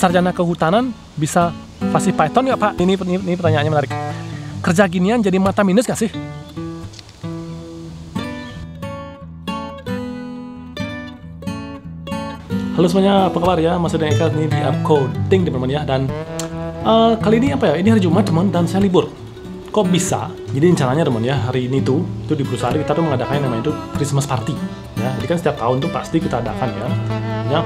sarjana kehutanan bisa fasih Python nggak Pak? Ini pertanyaannya menarik. Kerja ginian jadi mata minus nggak sih? Halo semuanya, apa kabar ya? Masih dengan Eka nih di Upcoding teman-teman ya. Dan kali ini apa ya? Ini hari Jumat teman dan saya libur. Kok bisa? Jadi rencananya teman ya, hari ini tuh di perusahaan kita tuh mengadakan yang namanya itu Christmas party. Ya, jadi kan setiap tahun tuh pasti kita adakan ya. Ya,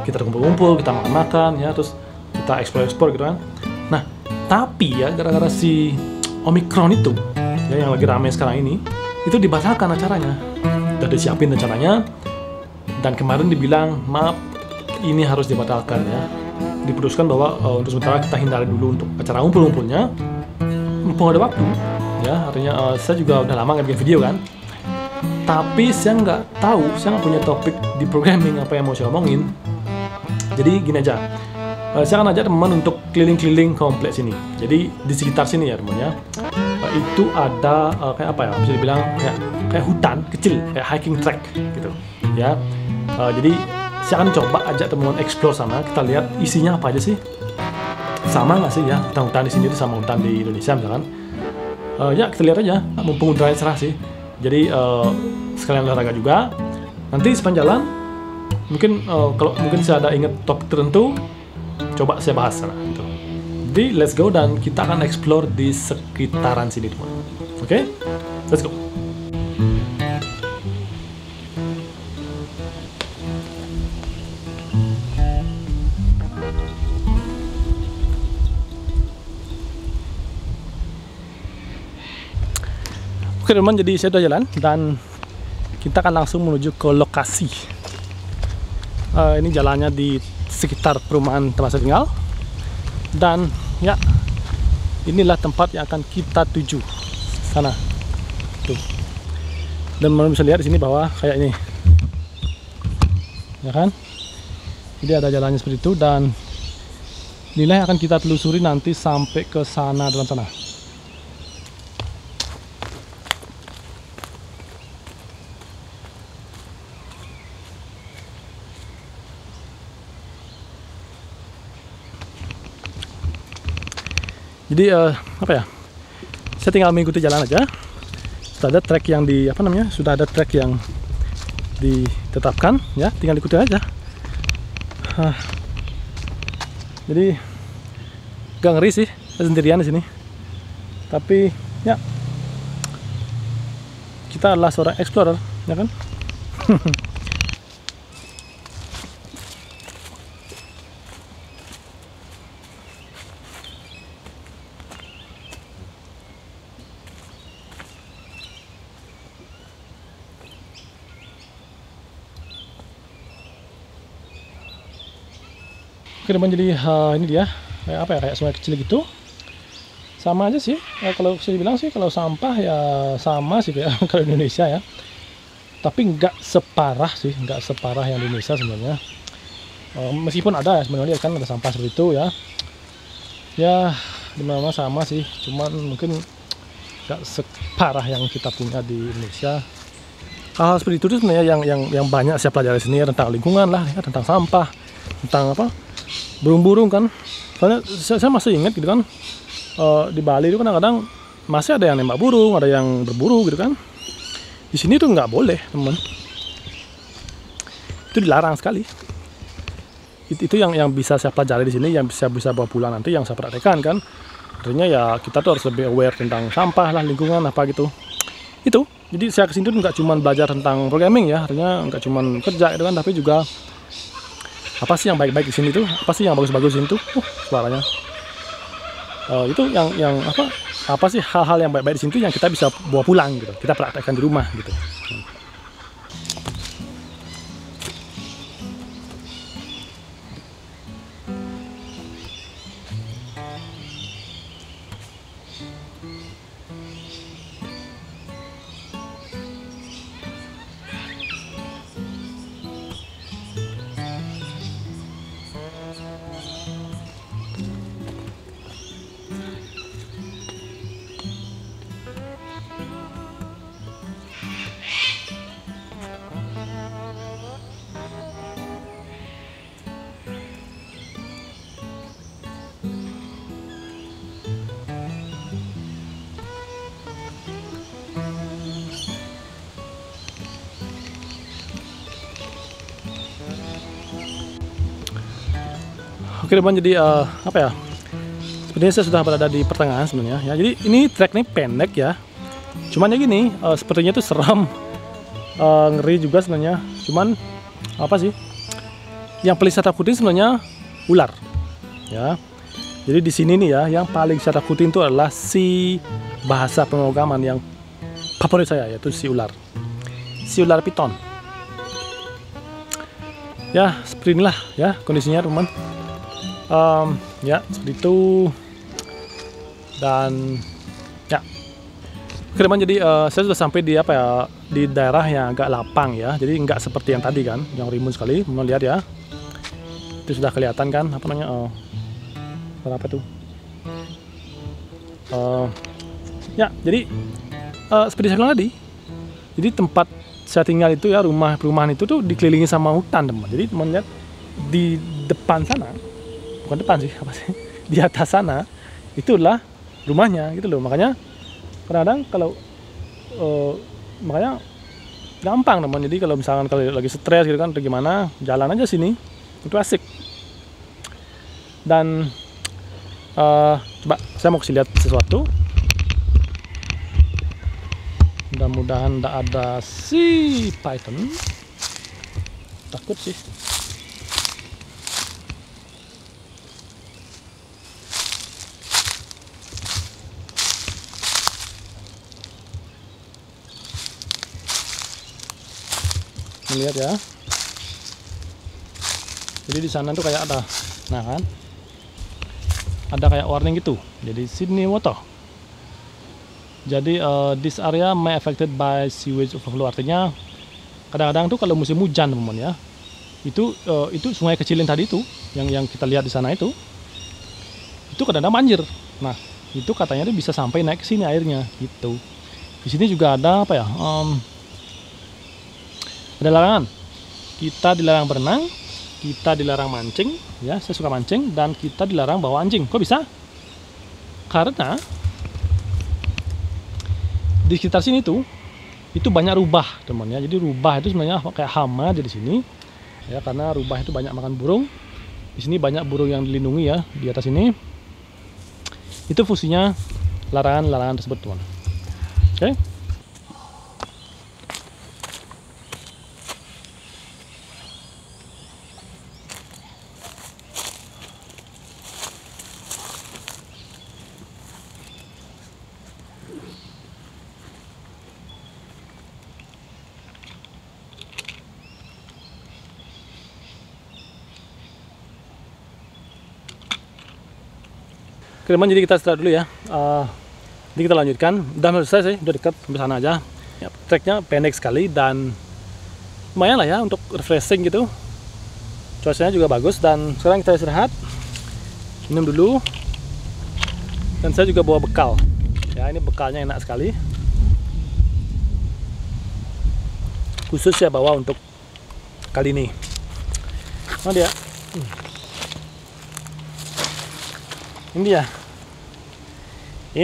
kita kumpul-kumpul, kita makan-makan ya, terus kita explore gitu kan. Nah, tapi ya gara-gara si Omicron itu ya yang lagi ramai sekarang ini, itu dibatalkan acaranya. Udah disiapin rencananya. Dan kemarin dibilang, maaf, ini harus dibatalkan ya. Diputuskan bahwa untuk sementara kita hindari dulu untuk acara ngumpul-ngumpulnya. Mumpung ada waktu, ya artinya saya juga udah lama nggak bikin video kan. Tapi saya nggak tahu, saya nggak punya topik di programming apa yang mau saya omongin. Jadi gini aja, saya akan ajak teman untuk keliling-keliling kompleks ini. Jadi di sekitar sini ya teman ya, itu ada kayak apa ya, bisa dibilang kayak hutan kecil, kayak hiking track gitu ya. Jadi saya akan coba ajak teman-teman explore sana, kita lihat isinya apa aja sih. Sama nggak sih ya hutan-hutan di sini itu sama hutan di Indonesia misalkan. Ya kita lihat aja, mumpung udaranya cerah sih. Jadi sekalian olahraga juga. Nanti sepanjang jalan mungkin kalau mungkin saya ada ingat topik tertentu, coba saya bahas sana gitu. Jadi let's go dan kita akan explore di sekitaran sini teman. Oke? Let's go. Oke teman, jadi saya udah jalan dan kita akan langsung menuju ke lokasi. Ini jalannya di sekitar perumahan tempat saya tinggal. Dan ya, inilah tempat yang akan kita tuju. Sana. Tuh. Dan teman bisa lihat di sini bahwa kayak ini. Ya kan? Jadi ada jalannya seperti itu dan inilah yang akan kita telusuri nanti sampai ke sana dalam sana. Jadi apa ya? Saya tinggal mengikuti jalan aja. Sudah ada track yang sudah ada track yang ditetapkan, ya, tinggal ikuti aja. Jadi gak ngeri sih, saya sendirian di sini. Tapi ya, kita adalah seorang explorer, ya kan? Oke teman, jadi ini dia kayak apa ya, kayak sungai kecil gitu. Sama aja sih kalau saya bilang sih, kalau sampah ya sama sih kayak kalau Indonesia ya, tapi nggak separah sih, nggak separah yang di Indonesia sebenarnya. Meskipun ada ya sebenarnya kan ada sampah seperti itu ya, ya dimana sama sih, cuman mungkin nggak separah yang kita punya di Indonesia. Hal seperti itu tuh sebenarnya yang banyak saya pelajari sini ya, tentang lingkungan lah ya, tentang sampah, tentang apa, burung-burung kan. Soalnya saya masih ingat gitu kan, di Bali itu kadang-kadang masih ada yang nembak burung, ada yang berburu gitu kan. Di sini tuh nggak boleh teman, itu dilarang sekali. Itu yang bisa saya pelajari di sini, yang bisa bawa pulang nanti, yang saya praktekkan kan. Artinya ya kita tuh harus lebih aware tentang sampah lah, lingkungan apa gitu. Itu jadi saya kesini tuh nggak cuma belajar tentang programming ya, artinya nggak cuma kerja gitu kan, tapi juga apa sih yang baik-baik di sini tuh, apa sih yang bagus-bagus di sini tuh, suaranya. Itu yang apa sih hal-hal yang baik-baik di sini tuh yang kita bisa bawa pulang gitu, kita praktekkan di rumah gitu. Oke teman, jadi apa ya? Sebenarnya saya sudah berada di pertengahan sebenarnya ya. Jadi ini treknya pendek ya. Cuman ya gini, sepertinya itu seram, ngeri juga sebenarnya. Cuman apa sih? Yang paling saya takutin sebenarnya ular. Ya. Jadi di sini nih ya, yang paling saya takutin itu adalah si bahasa pemrograman yang favorit saya, yaitu si ular. Si ular piton. Ya, seperti inilah ya kondisinya teman. Ya seperti itu. Dan ya, oke teman, jadi saya sudah sampai di apa ya, di daerah yang agak lapang ya. Jadi nggak seperti yang tadi kan, yang rimbun sekali. Mau lihat ya, itu sudah kelihatan kan apa namanya, berapa tuh? Ya, jadi seperti saya bilang tadi, jadi tempat saya tinggal itu ya, perumahan itu tuh dikelilingi sama hutan teman. Jadi teman lihat di depan sana, bukan depan sih, apa sih, di atas sana itulah rumahnya gitu loh. Makanya kadang-kadang kalau makanya gampang teman. Jadi kalau misalkan kalau lagi stres gitu kan atau gimana, jalan aja sini, itu asik. Dan coba saya mau kasih lihat sesuatu. Mudah-mudahan tidak ada si python. Takut sih. Lihat ya. Jadi di sana tuh kayak ada, nah kan, ada kayak warning gitu. Jadi Sydney water. Jadi this area may affected by sewage overflow. Artinya kadang-kadang tuh kalau musim hujan teman-teman ya, itu sungai kecil yang tadi itu, yang kita lihat di sana itu kadang-kadang banjir. Nah itu katanya tuh bisa sampai naik ke sini airnya gitu. Di sini juga ada apa ya? Ada larangan. Kita dilarang berenang, kita dilarang mancing, ya saya suka mancing, dan kita dilarang bawa anjing. Kok bisa? Karena di sekitar sini tuh itu banyak rubah teman ya. Jadi rubah itu sebenarnya kayak hama di sini ya, karena rubah itu banyak makan burung. Di sini banyak burung yang dilindungi ya di atas ini. Itu fungsinya larangan tersebut teman. Oke. Oke teman, jadi kita istirahat dulu ya. Jadi kita lanjutkan. Udah selesai sih, udah dekat sampai sana aja. Ya, treknya pendek sekali dan lumayan lah ya untuk refreshing gitu. Cuacanya juga bagus dan sekarang kita istirahat, minum dulu. Dan saya juga bawa bekal. Ya ini bekalnya enak sekali. Khusus saya bawa untuk kali ini. Mana dia? Ini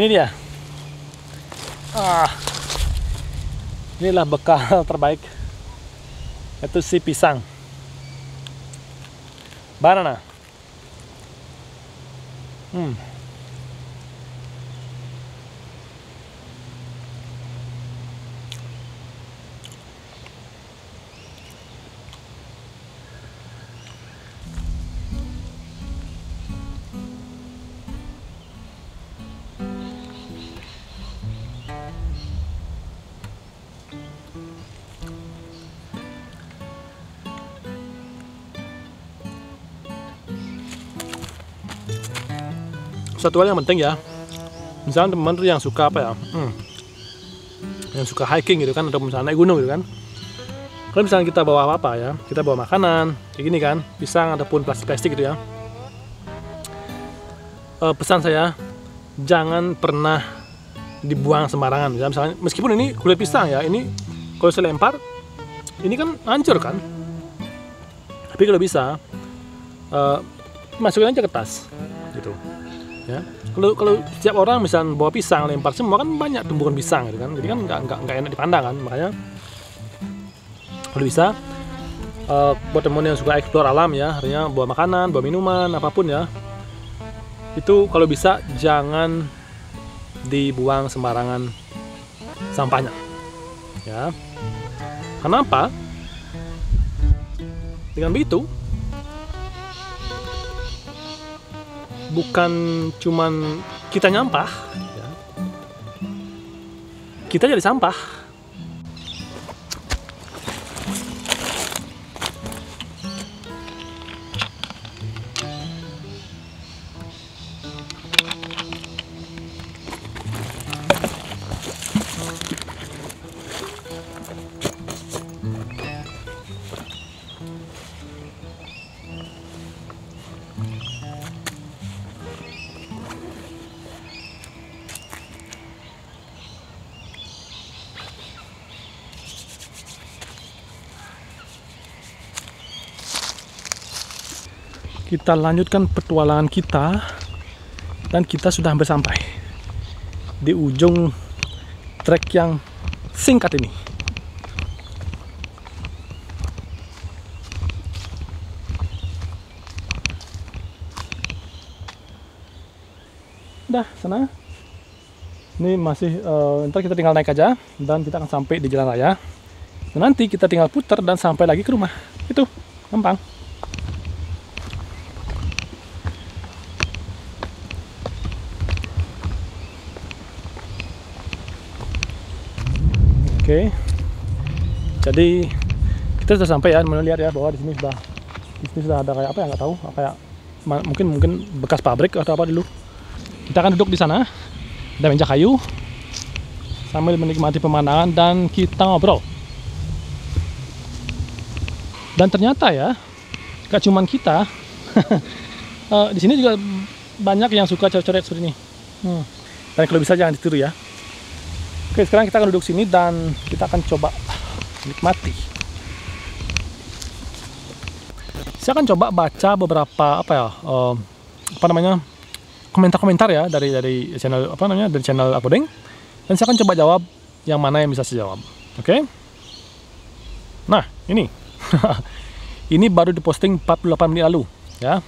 dia. Inilah bekal terbaik. Itu si pisang. Banana. Satu hal yang penting ya, misalnya teman-teman yang suka apa ya, yang suka hiking gitu kan, atau misalnya naik gunung gitu kan, kalau misalnya kita bawa apa ya, kita bawa makanan kayak gini kan, pisang ataupun plastik gitu ya, pesan saya jangan pernah dibuang sembarangan. Misalnya meskipun ini kulit pisang ya, ini kalau saya lempar ini kan hancur kan, tapi kalau bisa masukin aja ke tas gitu ya. Kalau setiap orang misalnya bawa pisang lempar semua kan banyak tumbukan pisang gitu kan, jadi kan nggak enak dipandang kan. Makanya kalau bisa buat temen yang suka explore alam ya, artinya bawa makanan, bawa minuman, apapun ya, itu kalau bisa jangan dibuang sembarangan sampahnya ya. Kenapa? Dengan begitu bukan cuman kita nyampah ya, kita jadi sampah. Kita lanjutkan petualangan kita dan kita sudah hampir sampai di ujung trek yang singkat ini. Udah sana. Ini masih ntar kita tinggal naik aja dan kita akan sampai di jalan raya. Dan nanti kita tinggal putar dan sampai lagi ke rumah. Itu gampang. Oke, jadi kita sudah sampai ya, lihat ya bahwa di sini sudah ada kayak apa ya, nggak tahu, kayak mungkin bekas pabrik atau apa dulu. Kita akan duduk di sana, ada meja kayu, sambil menikmati pemandangan dan kita ngobrol. Dan ternyata ya, gak cuman kita, di sini juga banyak yang suka coret-coret seperti ini. Dan kalau bisa jangan ditiru ya. Oke, sekarang kita akan duduk sini dan kita akan coba nikmati. Saya akan coba baca beberapa komentar-komentar ya dari channel dari channel Upcoding, dan saya akan coba jawab yang mana yang bisa saya jawab. Oke. Nah, ini. Ini baru diposting 48 menit lalu ya.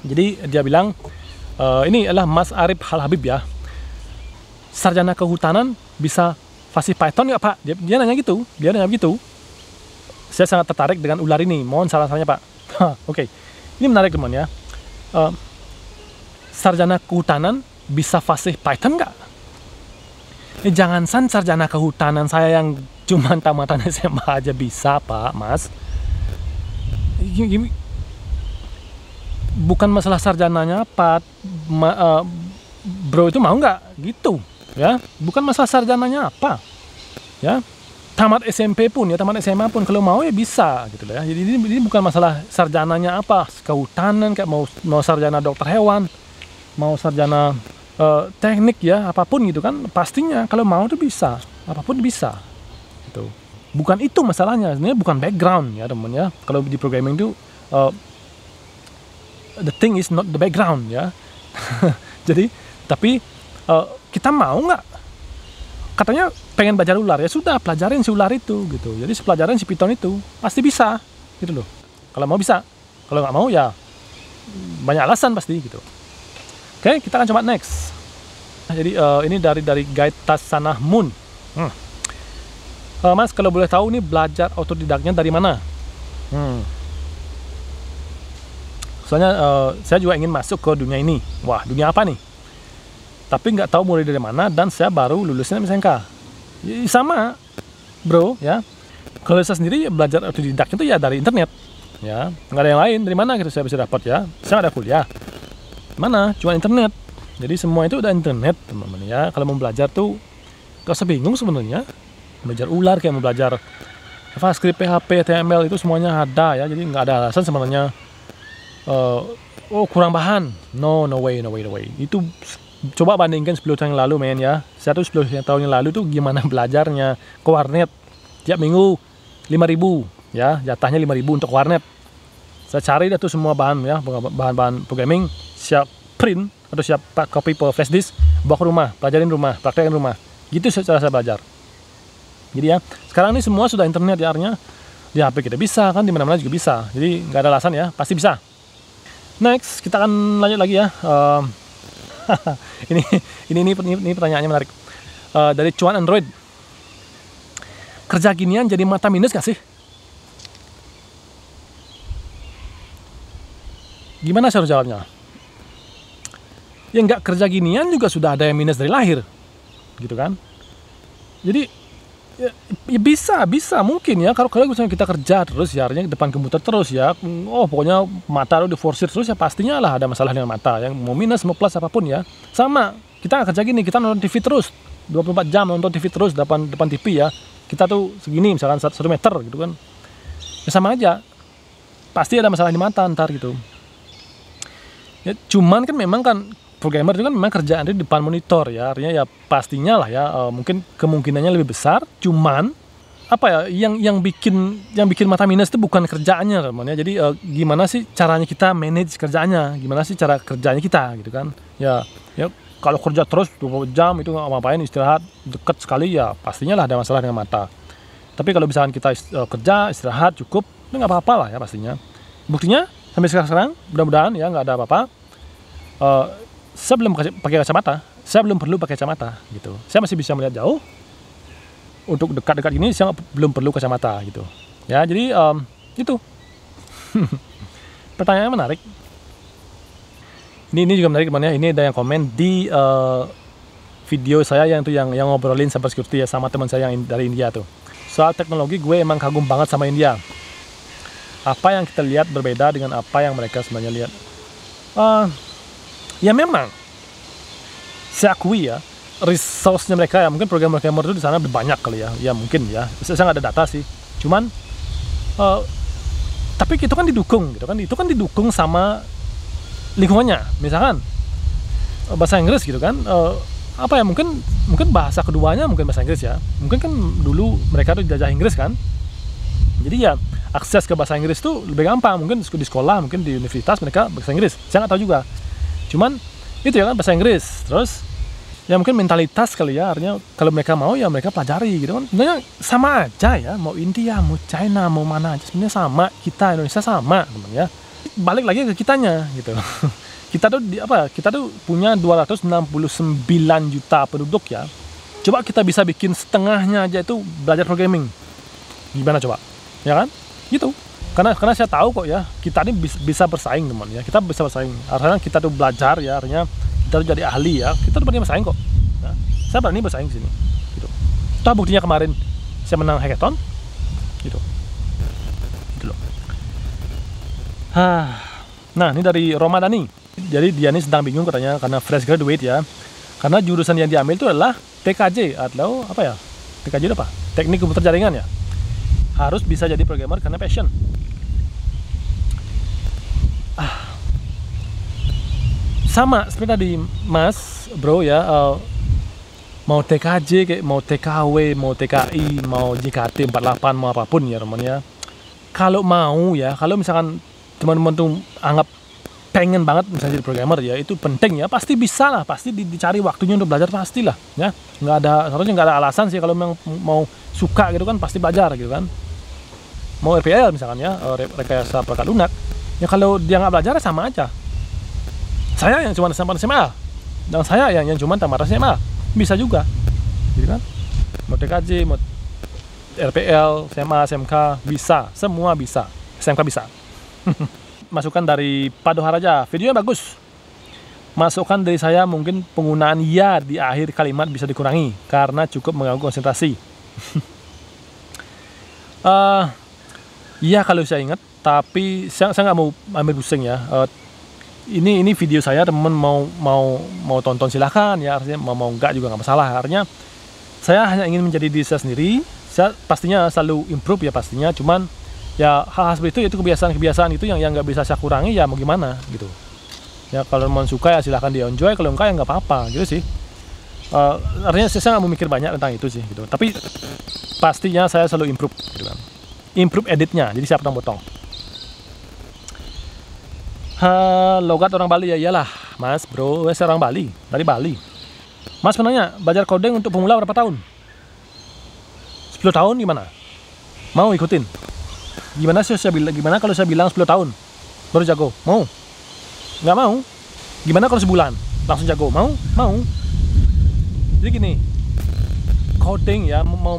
Jadi dia bilang ini adalah Mas Arif Hal Habib ya. Sarjana kehutanan bisa fasih Python nggak Pak? Dia nanya gitu, Saya sangat tertarik dengan ular ini, mohon saran-sarannya Pak. Oke. Ini menarik teman ya. Sarjana kehutanan bisa fasih Python nggak? Jangan sarjana kehutanan saya yang cuma tamatan SMA aja bisa Pak, Mas. Bukan masalah sarjananya Pak, bro itu mau nggak gitu. Ya, bukan masalah sarjananya apa, ya, tamat SMP pun ya, tamat SMA pun kalau mau ya bisa gitu ya. Jadi ini bukan masalah sarjananya apa, kehutanan kayak mau sarjana dokter hewan, mau sarjana teknik ya, apapun gitu kan, pastinya kalau mau tuh bisa, apapun bisa, gitu. Bukan itu masalahnya, sebenarnya bukan background ya teman ya. Kalau di programming tuh the thing is not the background ya. Jadi tapi kita mau nggak? Katanya pengen belajar ular, ya sudah pelajarin si ular itu gitu. Jadi pelajarin si Python itu pasti bisa gitu loh. Kalau mau bisa, kalau nggak mau ya banyak alasan pasti gitu. Oke, kita akan coba next. Nah, jadi ini dari Guide Tasanah Moon. Mas kalau boleh tahu nih belajar otodidaknya dari mana? Soalnya saya juga ingin masuk ke dunia ini. Wah, dunia apa nih? Tapi nggak tahu mulai dari mana, dan saya baru lulusnya SMK. Ya, sama, bro, ya. Kalau saya sendiri belajar otodidak itu ya dari internet, ya. Nggak ada yang lain. Dari mana gitu saya bisa dapat ya? Saya nggak ada kuliah. Mana? Cuma internet. Jadi semua itu udah internet, teman-teman ya. Kalau mau belajar tuh nggak usah bingung sebenarnya. Belajar ular kayak mau belajar JavaScript, PHP, HTML itu semuanya ada ya. Jadi nggak ada alasan sebenarnya. Kurang bahan. No way. Itu coba bandingkan 10 tahun yang lalu men ya. Saya tuh 10 tahun yang lalu tuh gimana belajarnya ke warnet. Tiap minggu 5.000 ya, jatahnya 5.000 untuk warnet. Saya cari dah tuh semua bahan ya, bahan-bahan programming, siap print atau siap copy per flash disk, bawa ke rumah, pelajarin rumah, praktekin rumah. Gitu cara saya belajar. Jadi ya, sekarang ini semua sudah internet ya, artinya Di HP kita bisa kan, di mana-mana juga bisa. Jadi nggak ada alasan ya, pasti bisa. Next, kita akan lanjut lagi ya. Ini pertanyaannya menarik. Dari cuan Android. Kerja ginian jadi mata minus gak sih? Gimana cara jawabnya? Ya nggak kerja ginian juga sudah ada yang minus dari lahir, gitu kan? Jadi ya bisa mungkin ya, kalau misalnya kita kerja terus ya, artinya depan komputer terus ya, pokoknya mata lu diforsir terus ya, pastinya lah ada masalah dengan mata, yang mau minus mau plus apapun ya. Sama, kita kerja gini, kita nonton TV terus 24 jam nonton TV terus depan TV ya, kita tuh segini misalkan 1 meter gitu kan, ya sama aja, pasti ada masalah di mata ntar gitu ya. Cuman kan memang kan programmer itu kan memang kerjaan di depan monitor ya, artinya ya pastinya lah ya, mungkin kemungkinannya lebih besar. Cuman apa ya, yang bikin mata minus itu bukan kerjaannya teman ya. Jadi gimana sih caranya kita manage kerjaannya, gimana sih cara kerjanya kita gitu kan ya. Kalau kerja terus 20 jam itu nggak ngapain, istirahat deket sekali ya, pastinya lah ada masalah dengan mata. Tapi kalau misalkan kita kerja istirahat cukup, itu nggak apa-apa lah ya pastinya. Buktinya sampai sekarang mudah-mudahan ya nggak ada apa-apa. Saya belum pakai kacamata, saya belum perlu pakai kacamata gitu. Saya masih bisa melihat jauh. Untuk dekat-dekat ini saya belum perlu kacamata gitu. Ya, jadi itu. Pertanyaannya menarik. Ini juga menarik teman ya. Ini ada yang komen di video saya yang ngobrolin cyber security ya sama teman saya yang dari India tuh. Soal teknologi gue emang kagum banget sama India. Apa yang kita lihat berbeda dengan apa yang mereka sebenarnya lihat. Ya memang, saya akui ya, resource-nya mereka ya, mungkin programmer itu di sana lebih banyak kali ya, ya mungkin ya, saya nggak ada data sih, cuman, tapi itu kan didukung sama lingkungannya, misalkan bahasa Inggris gitu kan, apa ya, mungkin bahasa keduanya mungkin bahasa Inggris ya, mungkin kan dulu mereka tuh dijajah Inggris kan, jadi ya akses ke bahasa Inggris tuh lebih gampang, mungkin di sekolah, mungkin di universitas mereka bahasa Inggris, saya nggak tahu juga. Cuman itu ya kan bahasa Inggris, terus ya mungkin mentalitas kali ya, artinya kalau mereka mau ya mereka pelajari gitu kan. Sebenarnya sama aja ya, mau India, mau China, mau mana aja sebenarnya sama, kita Indonesia sama teman ya. Balik lagi ke kitanya gitu. Kita tuh punya 269 juta penduduk ya. Coba kita bisa bikin setengahnya aja itu belajar programming. Gimana coba? Ya kan? Gitu. Karena saya tahu kok ya, kita ini bisa bersaing teman ya, kita bisa bersaing. Artinya kita tuh belajar ya, artinya kita tuh jadi ahli ya, kita tuh berani bersaing kok. Ya, saya berani bersaing di sini. Gitu. Toh buktinya kemarin saya menang hackathon, gitu loh. Nah ini dari Romadani. Jadi dia ini sedang bingung katanya karena fresh graduate ya, karena jurusan yang diambil itu adalah TKJ atau apa ya? TKJ itu apa? Teknik komputer jaringan ya. Harus bisa jadi programmer karena passion. Sama seperti tadi Mas Bro ya, mau TKJ kayak mau TKW, mau TKI, mau JKT 48, mau apapun ya teman ya. Kalau mau ya, kalau misalkan teman-teman tuh anggap pengen banget misalnya jadi programmer ya, itu penting ya, pasti bisa lah, pasti dicari waktunya untuk belajar pastilah ya. Seharusnya nggak ada alasan sih kalau memang mau suka gitu kan, pasti belajar gitu kan. Mau RPL misalkan ya, rekayasa perangkat lunak ya, kalau dia nggak belajar sama aja. Saya yang cuma tamat SMA dan saya yang cuma tamat SMA bisa juga gitu kan. Mau TKJ, mau RPL, SMA, SMK bisa, semua bisa. SMK bisa. Masukan dari Pak Doharaja, videonya bagus. Masukan dari saya, mungkin penggunaan ya di akhir kalimat bisa dikurangi karena cukup mengganggu konsentrasi. Iya kalau saya ingat, tapi saya nggak mau ambil pusing ya. Ini video saya, teman mau tonton silahkan ya, artinya mau enggak juga nggak masalah. Artinya saya hanya ingin menjadi diri saya sendiri. Saya pastinya selalu improve ya pastinya, cuman ya hal-hal seperti itu kebiasaan itu yang nggak bisa saya kurangi ya, mau gimana gitu ya. Kalau mau suka ya silahkan dia enjoy, kalau enggak ya nggak apa-apa gitu sih. Artinya saya nggak mau mikir banyak tentang itu sih gitu, tapi pastinya saya selalu improve gitu kan. Improve editnya, jadi siapa potong. Logat orang Bali ya, iyalah Mas Bro, saya orang Bali, dari Bali. Mas menanya, belajar coding untuk pemula berapa tahun? 10 tahun gimana? Mau ikutin? Gimana kalau saya bilang 10 tahun baru jago? Mau? Nggak mau? Gimana kalau sebulan langsung jago? Mau? Jadi gini, coding ya, mau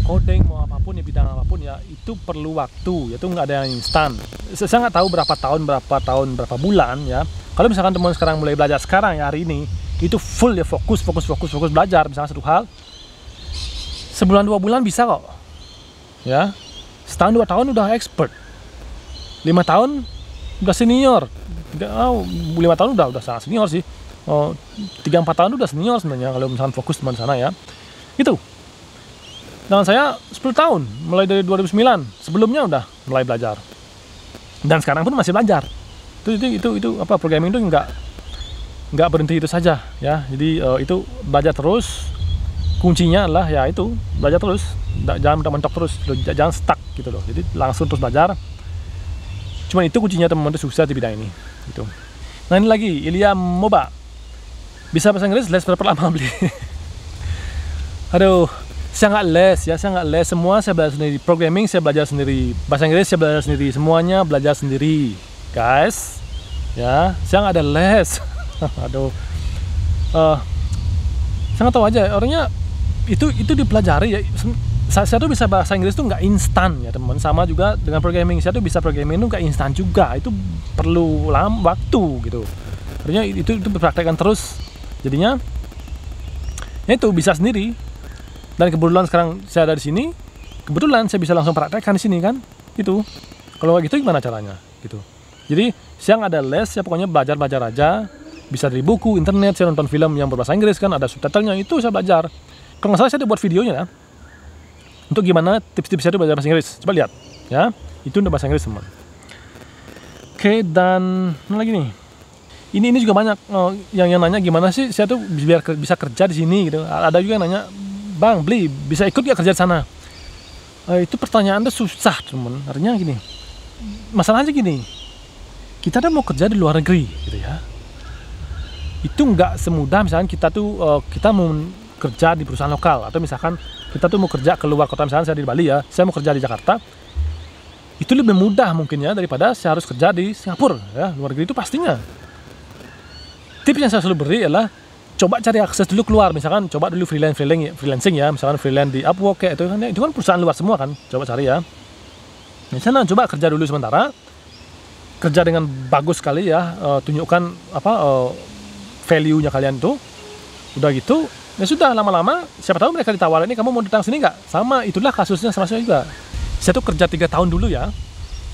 coding, mau apapun ya, bidang apapun ya, itu perlu waktu, itu nggak ada yang instan. Saya nggak tahu berapa tahun, berapa bulan ya. Kalau misalkan teman sekarang mulai belajar sekarang ya, hari ini, itu full ya, fokus belajar, misalnya satu hal, sebulan 2 bulan bisa kok, ya. Setahun 2 tahun udah expert, 5 tahun udah senior, 5 tahun udah sangat senior sih. 3-4 tahun udah senior sebenarnya kalau misalkan fokus teman sana ya. Itu. Dan saya 10 tahun, mulai dari 2009, sebelumnya udah mulai belajar. Dan sekarang pun masih belajar. Itu apa, programming itu nggak berhenti itu saja ya. Jadi itu belajar terus. Kuncinya adalah ya itu, belajar terus. Jangan mentok terus, jangan stuck gitu loh. Jadi langsung terus belajar. Cuman itu kuncinya teman-teman itu sukses di bidang ini gitu. Nah, ini lagi Ilya Moba. Bisa bahasa Inggris, les berapa lama beli? Aduh, saya nggak les. Semua saya belajar sendiri. Programming saya belajar sendiri. Bahasa Inggris saya belajar sendiri. Semuanya belajar sendiri, guys. Ya, saya nggak ada les. Aduh, saya nggak tahu aja. Orangnya itu dipelajari ya. Saya tuh bisa bahasa Inggris tuh nggak instan ya teman. Sama juga dengan programming. Saya tuh bisa programming itu nggak instan juga. Itu perlu waktu gitu. Artinya itu dipraktekkan terus. Jadinya ya itu bisa sendiri. Dan kebetulan sekarang saya ada di sini, kebetulan saya bisa langsung praktekkan di sini kan. Itu. Kalau kayak gitu gimana caranya gitu. Jadi saya nggak ada les, ya pokoknya belajar aja. Bisa dari buku, internet, saya nonton film yang berbahasa Inggris kan, ada subtitlenya, itu saya belajar. Kalau nggak salah saya ada buat videonya ya. Untuk gimana tips-tipsnya itu belajar bahasa Inggris. Coba lihat ya. Itu untuk bahasa Inggris teman. Oke, dan mana lagi nih? Ini juga banyak yang nanya gimana sih saya tuh biar bisa kerja di sini gitu. Ada juga yang nanya, "Bang, bisa ikut gak kerja di sana?" Itu pertanyaan tuh susah teman. Artinya gini, masalahnya gini, kita tuh mau kerja di luar negeri gitu ya. Itu nggak semudah misalkan kita mau kerja di perusahaan lokal, atau misalkan kita tuh mau kerja ke luar kota, misalkan saya di Bali ya, saya mau kerja di Jakarta. Itu lebih mudah mungkin ya daripada saya harus kerja di Singapura ya, luar negeri itu pastinya. Tips yang saya selalu beri adalah coba cari akses dulu keluar, misalkan coba dulu freelancing ya, misalkan freelance di Upwork kayak itu kan perusahaan luar semua kan, coba cari ya. Di sana coba kerja dulu sementara, kerja dengan bagus sekali ya, tunjukkan value-nya kalian tuh. Udah gitu, ya sudah, lama-lama siapa tahu mereka ditawarin, "Ini kamu mau datang sini nggak?" Sama, itulah kasusnya sama saya juga. Saya tuh kerja 3 tahun dulu ya,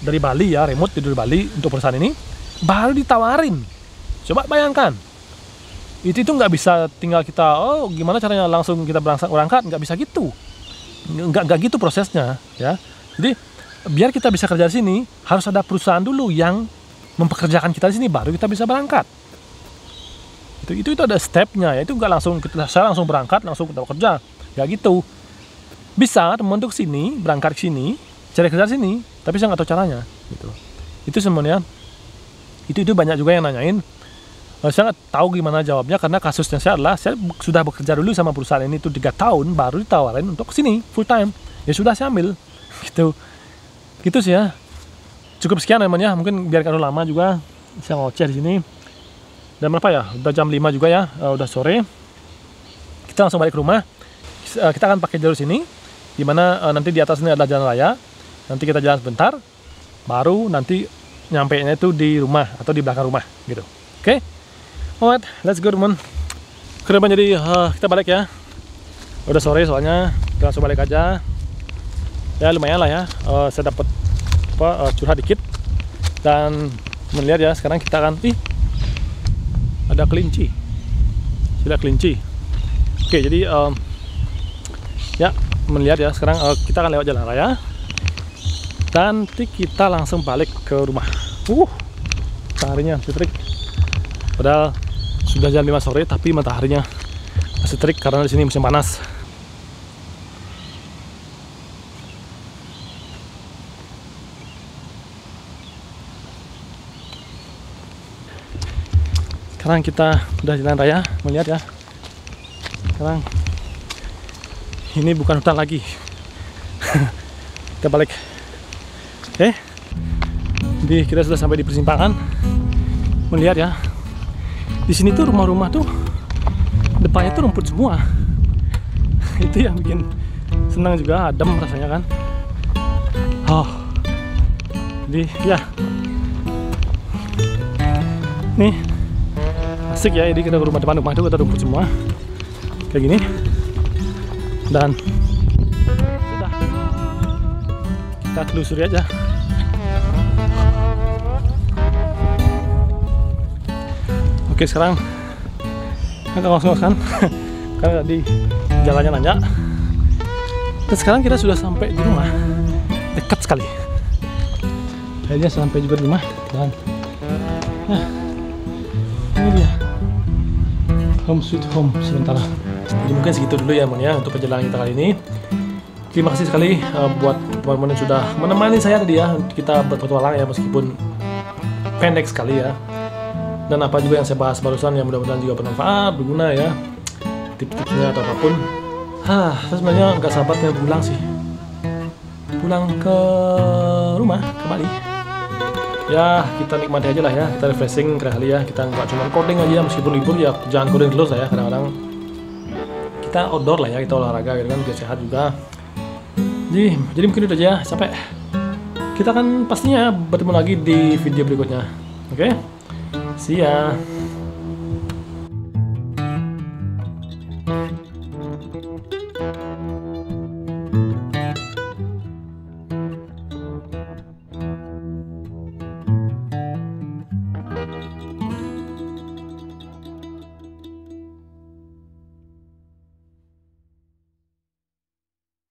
dari Bali ya, remote dari Bali untuk perusahaan ini, baru ditawarin. Coba bayangkan, itu nggak bisa tinggal kita, gimana caranya langsung kita berangkat, nggak bisa gitu, nggak gitu prosesnya ya. Jadi biar kita bisa kerja di sini, harus ada perusahaan dulu yang mempekerjakan kita di sini, baru kita bisa berangkat. Itu ada stepnya ya. Itu nggak langsung saya langsung berangkat langsung kita kerja, nggak gitu. Bisa teman untuk sini, berangkat ke sini, cari kerja di sini, tapi saya nggak tahu caranya gitu. Itu semuanya. Itu banyak juga yang nanyain. Saya nggak tahu gimana jawabnya, karena kasusnya saya adalah saya sudah bekerja dulu sama perusahaan ini itu 3 tahun, baru ditawarin untuk sini full time. Ya sudah, saya ambil gitu sih ya. Cukup sekian namanya, mungkin biar kalau lama juga saya ngoceh di sini. Dan berapa ya, udah jam 5 juga ya, udah sore. Kita langsung balik ke rumah. Kita akan pakai jalur sini, dimana nanti di atas ini adalah jalan raya. Nanti kita jalan sebentar, baru nanti nyampainya itu di rumah atau di belakang rumah gitu. Oke? Alright, let's go teman. Kenapa jadi kita balik ya? Udah sore soalnya, kita langsung balik aja. Ya lumayan lah ya. Saya dapat curhat dikit. Dan melihat ya, sekarang kita akan ada kelinci. Sudah kelinci. Oke, jadi ya melihat ya, sekarang kita akan lewat jalan raya. Dan nanti kita langsung balik ke rumah. Mataharinya terik. Padahal sudah jam 5 sore, tapi mataharinya masih terik karena di sini musim panas. Sekarang kita udah jalan raya, melihat ya. Sekarang ini bukan hutan lagi. Kita balik. Oke. Jadi kita sudah sampai di persimpangan. Melihat ya, di sini tuh rumah-rumah tuh depannya tuh rumput semua. Itu yang bikin senang juga, adem rasanya kan. Jadi ya, nih asik ya. Jadi kita ke rumah depan, rumah itu kita rumput semua kayak gini. Dan sudah, kita telusuri aja. Oke, sekarang kita ngos-ngos kan karena di jalannya nanjak. Dan sekarang kita sudah sampai di rumah, dekat sekali. Akhirnya sampai juga di rumah. Dan nah, ini dia home sweet home sementara. Jadi mungkin segitu dulu ya mon ya untuk perjalanan kita kali ini. Terima kasih sekali buat teman-teman yang sudah menemani saya tadi ya. Kita berpetualang ya, meskipun pendek sekali ya. Dan apa juga yang saya bahas barusan yang mudah-mudahan juga bermanfaat, berguna ya, tips-tipsnya atau apapun. Saya sebenarnya nggak sabar pengen pulang sih, pulang ke rumah, ke Bali. Ya kita nikmati aja lah ya, kita refreshing kali ya. Kita nggak cuma coding aja, meskipun libur ya jangan coding terus lah ya. Kadang-kadang kita outdoor lah ya, kita olahraga gitu kan, biar sehat juga. Jadi mungkin itu aja, sampai kita kan pastinya bertemu lagi di video berikutnya. Oke? See ya.